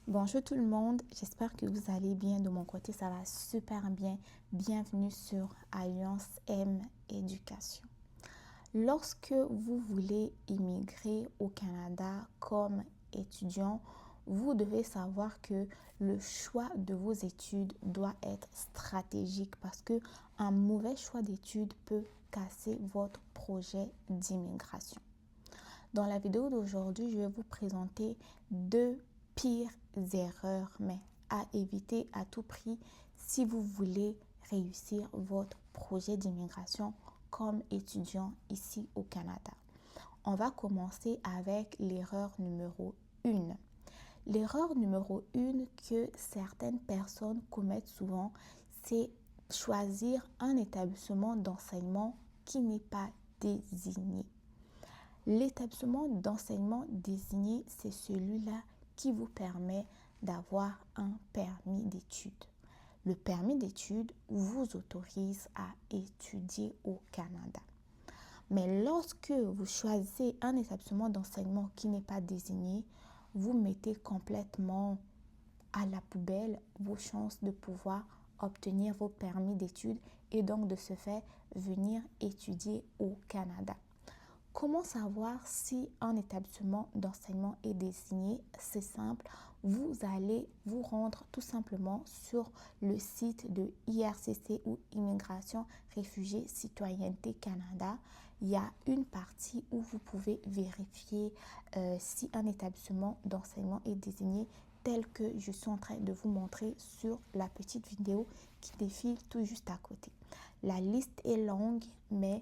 Bonjour tout le monde, j'espère que vous allez bien. De mon côté, ça va super bien. Bienvenue sur Alliance M Éducation. Lorsque vous voulez immigrer au Canada comme étudiant, vous devez savoir que le choix de vos études doit être stratégique parce que un mauvais choix d'études peut casser votre projet d'immigration. Dans la vidéo d'aujourd'hui, je vais vous présenter deux pires erreurs, mais à éviter à tout prix si vous voulez réussir votre projet d'immigration comme étudiant ici au Canada. On va commencer avec l'erreur numéro 1. L'erreur numéro 1 que certaines personnes commettent souvent, c'est choisir un établissement d'enseignement qui n'est pas désigné. L'établissement d'enseignement désigné, c'est celui-là qui vous permet d'avoir un permis d'études. Le permis d'études vous autorise à étudier au Canada. Mais lorsque vous choisissez un établissement d'enseignement qui n'est pas désigné, vous mettez complètement à la poubelle vos chances de pouvoir obtenir vos permis d'études et donc de ce fait venir étudier au Canada. Comment savoir si un établissement d'enseignement est désigné? C'est simple, vous allez vous rendre tout simplement sur le site de IRCC ou Immigration, Réfugiés, Citoyenneté Canada. Il y a une partie où vous pouvez vérifier si un établissement d'enseignement est désigné tel que je suis en train de vous montrer sur la petite vidéo qui défile tout juste à côté. La liste est longue, mais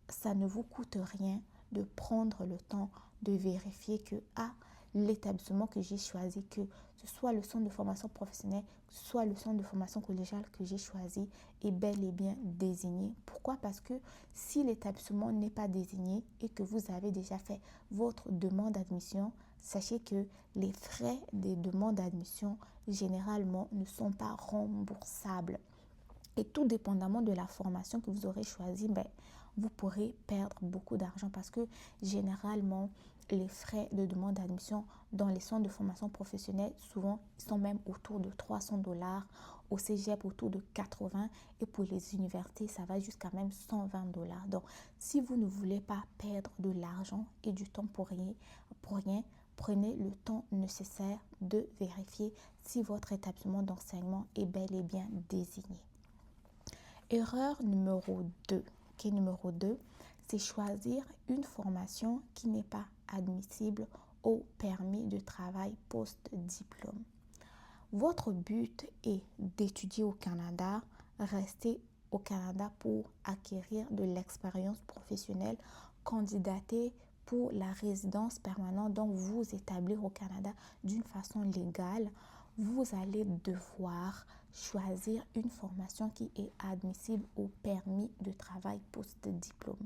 ça ne vous coûte rien de prendre le temps de vérifier que l'établissement que j'ai choisi, que ce soit le centre de formation professionnelle, que ce soit le centre de formation collégiale que j'ai choisi, est bel et bien désigné. Pourquoi? Parce que si l'établissement n'est pas désigné et que vous avez déjà fait votre demande d'admission, sachez que les frais des demandes d'admission généralement ne sont pas remboursables. Et tout dépendamment de la formation que vous aurez choisie, vous pourrez perdre beaucoup d'argent parce que généralement, les frais de demande d'admission dans les centres de formation professionnelle, souvent, ils sont même autour de 300 $, au cégep autour de 80 et pour les universités, ça va jusqu'à même 120 $. Donc, si vous ne voulez pas perdre de l'argent et du temps pour rien, prenez le temps nécessaire de vérifier si votre établissement d'enseignement est bel et bien désigné. Erreur numéro 2. Numéro 2, c'est choisir une formation qui n'est pas admissible au permis de travail post-diplôme. Votre but est d'étudier au Canada, rester au Canada pour acquérir de l'expérience professionnelle, candidater pour la résidence permanente, donc vous établir au Canada d'une façon légale. Vous allez devoir choisir une formation qui est admissible au permis de travail post-diplôme.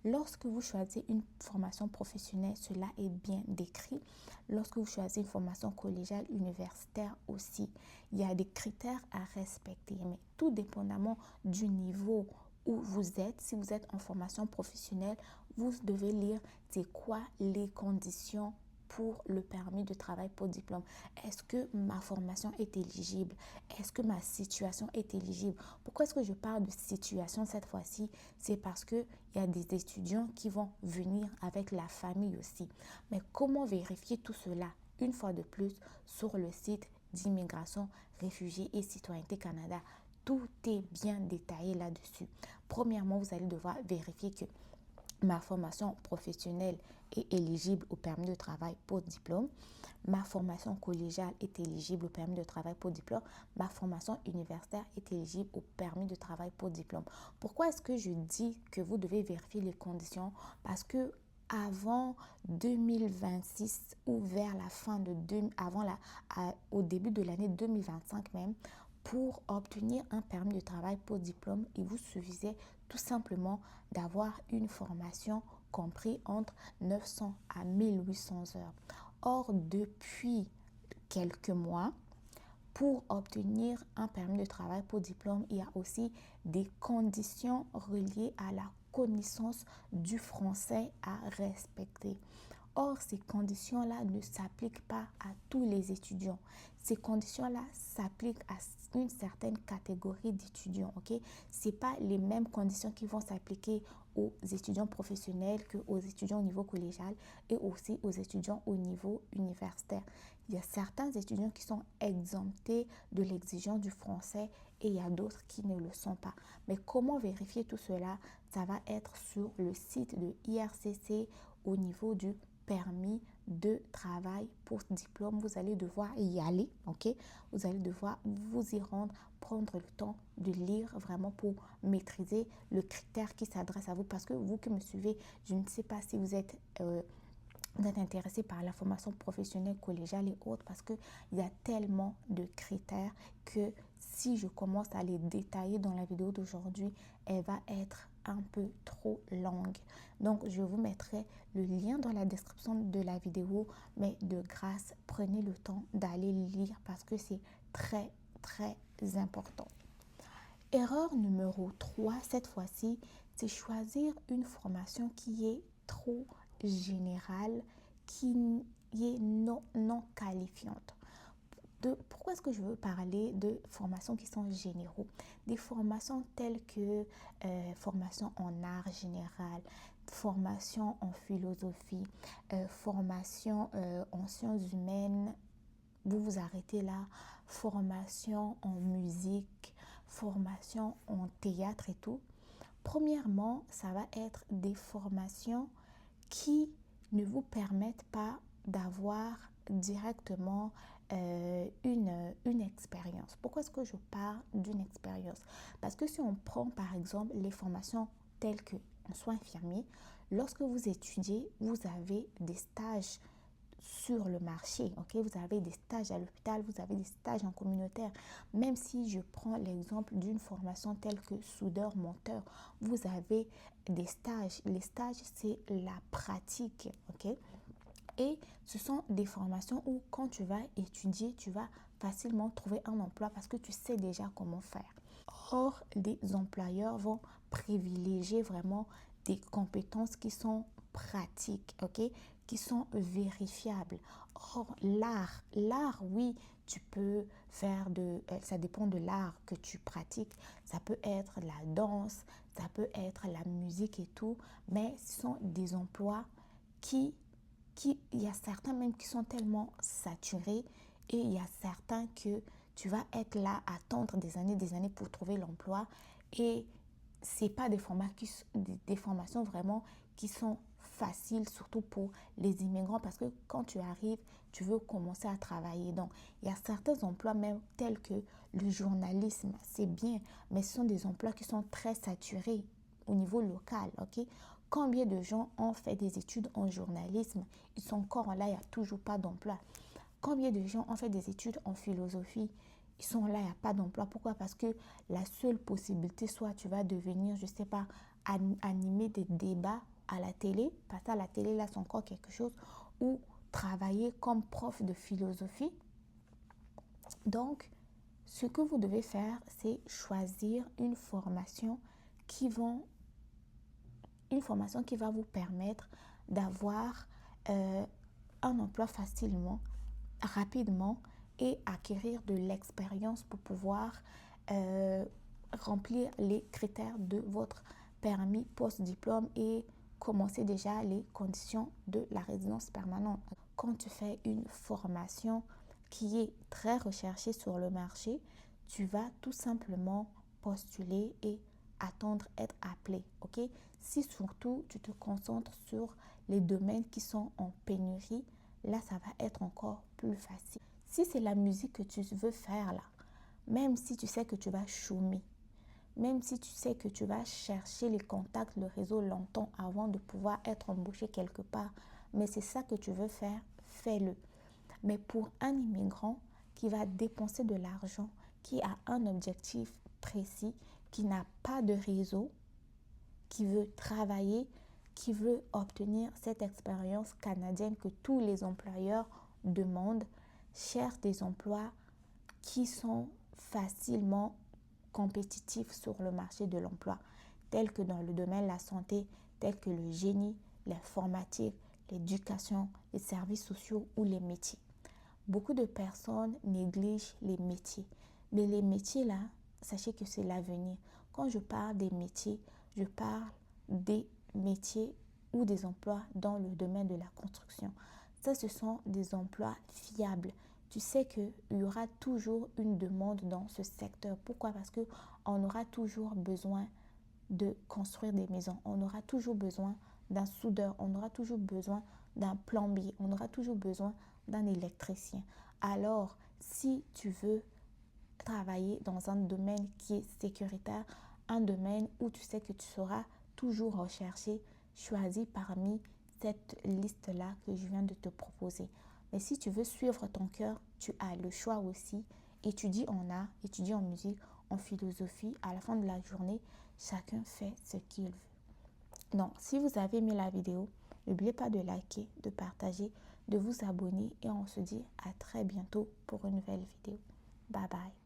Lorsque vous choisissez une formation professionnelle, cela est bien décrit. Lorsque vous choisissez une formation collégiale, universitaire aussi, il y a des critères à respecter. Mais tout dépendamment du niveau où vous êtes, si vous êtes en formation professionnelle, vous devez lire c'est quoi les conditions pour le permis de travail pour diplôme. Est-ce que ma formation est éligible? Est-ce que ma situation est éligible? Pourquoi est-ce que je parle de situation cette fois-ci? C'est parce qu'il y a des étudiants qui vont venir avec la famille aussi. Mais comment vérifier tout cela? Une fois de plus, sur le site d'Immigration, Réfugiés et Citoyenneté Canada. Tout est bien détaillé là-dessus. Premièrement, vous allez devoir vérifier que ma formation professionnelle est éligible au permis de travail pour diplôme. Ma formation collégiale est éligible au permis de travail pour diplôme. Ma formation universitaire est éligible au permis de travail pour diplôme. Pourquoi est-ce que je dis que vous devez vérifier les conditions? Parce que avant 2026 ou vers la fin de au début de l'année 2025 même, pour obtenir un permis de travail pour diplôme, il vous suffisait tout simplement d'avoir une formation comprise entre 900 à 1800 heures. Or, depuis quelques mois, pour obtenir un permis de travail pour diplôme, il y a aussi des conditions reliées à la connaissance du français à respecter. Or, ces conditions-là ne s'appliquent pas à tous les étudiants. Ces conditions-là s'appliquent à une certaine catégorie d'étudiants, ok? Ce n'est pas les mêmes conditions qui vont s'appliquer aux étudiants professionnels qu'aux étudiants au niveau collégial et aussi aux étudiants au niveau universitaire. Il y a certains étudiants qui sont exemptés de l'exigence du français et il y a d'autres qui ne le sont pas. Mais comment vérifier tout cela? Ça va être sur le site de IRCC au niveau du permis de travail post-diplôme. Vous allez devoir y aller, ok? Vous allez devoir vous y rendre, prendre le temps de lire vraiment pour maîtriser le critère qui s'adresse à vous. Parce que vous qui me suivez, je ne sais pas si vous êtes intéressé par la formation professionnelle collégiale et autres, parce qu'il y a tellement de critères que si je commence à les détailler dans la vidéo d'aujourd'hui, elle va être un peu trop longue. Donc, je vous mettrai le lien dans la description de la vidéo, mais de grâce, prenez le temps d'aller lire parce que c'est très, très important. Erreur numéro 3, cette fois-ci, c'est choisir une formation qui est trop générale, qui est non qualifiante. Pourquoi est-ce que je veux parler de formations qui sont généraux? Des formations telles que formation en art général, formation en philosophie, formation en sciences humaines, vous vous arrêtez là, formation en musique, formation en théâtre et tout. Premièrement, ça va être des formations qui ne vous permettent pas d'avoir directement une expérience. Pourquoi est-ce que je parle d'une expérience? Parce que si on prend par exemple les formations telles que en soins infirmiers, lorsque vous étudiez, vous avez des stages sur le marché, ok? Vous avez des stages à l'hôpital, vous avez des stages en communautaire. Même si je prends l'exemple d'une formation telle que soudeur-monteur, vous avez des stages. Les stages, c'est la pratique, ok? Et ce sont des formations où quand tu vas étudier, tu vas facilement trouver un emploi parce que tu sais déjà comment faire. Or, les employeurs vont privilégier vraiment des compétences qui sont pratiques, ok, qui sont vérifiables. Or, l'art, oui, tu peux faire ça dépend de l'art que tu pratiques. Ça peut être la danse, ça peut être la musique et tout, mais ce sont des emplois il y a certains même qui sont tellement saturés et il y a certains que tu vas être là à attendre des années pour trouver l'emploi et c'est pas des formations vraiment qui sont faciles, surtout pour les immigrants parce que quand tu arrives, tu veux commencer à travailler. Donc, il y a certains emplois même tels que le journalisme, c'est bien, mais ce sont des emplois qui sont très saturés au niveau local, ok? Combien de gens ont fait des études en journalisme? Ils sont encore là, il n'y a toujours pas d'emploi. Combien de gens ont fait des études en philosophie? Ils sont là, il n'y a pas d'emploi. Pourquoi? Parce que la seule possibilité, soit tu vas devenir, je ne sais pas, animer des débats à la télé, parce qu'à la télé, là, c'est encore quelque chose, ou travailler comme prof de philosophie. Donc, ce que vous devez faire, c'est choisir une formation qui va vous permettre d'avoir un emploi facilement, rapidement et acquérir de l'expérience pour pouvoir remplir les critères de votre permis post-diplôme et commencer déjà les conditions de la résidence permanente. Quand tu fais une formation qui est très recherchée sur le marché, tu vas tout simplement postuler et attendre être appelé, ok? Si surtout tu te concentres sur les domaines qui sont en pénurie, là ça va être encore plus facile. Si c'est la musique que tu veux faire là, même si tu sais que tu vas chômer, même si tu sais que tu vas chercher les contacts, le réseau longtemps avant de pouvoir être embauché quelque part, mais c'est ça que tu veux faire, fais-le. Mais pour un immigrant qui va dépenser de l'argent, qui a un objectif précis, qui n'a pas de réseau, qui veut travailler, qui veut obtenir cette expérience canadienne que tous les employeurs demandent, cherche des emplois qui sont facilement compétitifs sur le marché de l'emploi, tels que dans le domaine de la santé, tels que le génie, l'informatique, l'éducation, les services sociaux ou les métiers. Beaucoup de personnes négligent les métiers. Mais les métiers là, sachez que c'est l'avenir. Quand je parle des métiers, je parle des métiers ou des emplois dans le domaine de la construction. Ça, ce sont des emplois fiables. Tu sais qu'il y aura toujours une demande dans ce secteur. Pourquoi? Parce qu'on aura toujours besoin de construire des maisons. On aura toujours besoin d'un soudeur. On aura toujours besoin d'un plombier. On aura toujours besoin d'un électricien. Alors, si tu veux travailler dans un domaine qui est sécuritaire, un domaine où tu sais que tu seras toujours recherché, choisis parmi cette liste-là que je viens de te proposer. Mais si tu veux suivre ton cœur, tu as le choix aussi. Étudie en art, étudie en musique, en philosophie. À la fin de la journée, chacun fait ce qu'il veut. Donc, si vous avez aimé la vidéo, n'oubliez pas de liker, de partager, de vous abonner et on se dit à très bientôt pour une nouvelle vidéo. Bye bye.